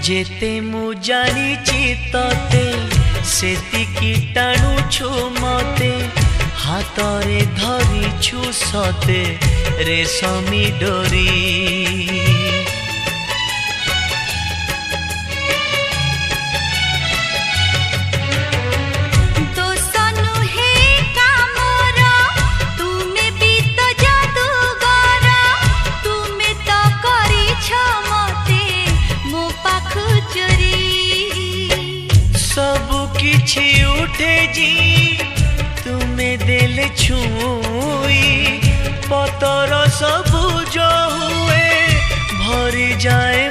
जेते मु जानिची तते सेतिकी टाणुछु मते हातरे धरिछु सते रेशमी डोरी। किछि उठे जी तुम्हें देले छुई पतर सबुज हुए भरी जाए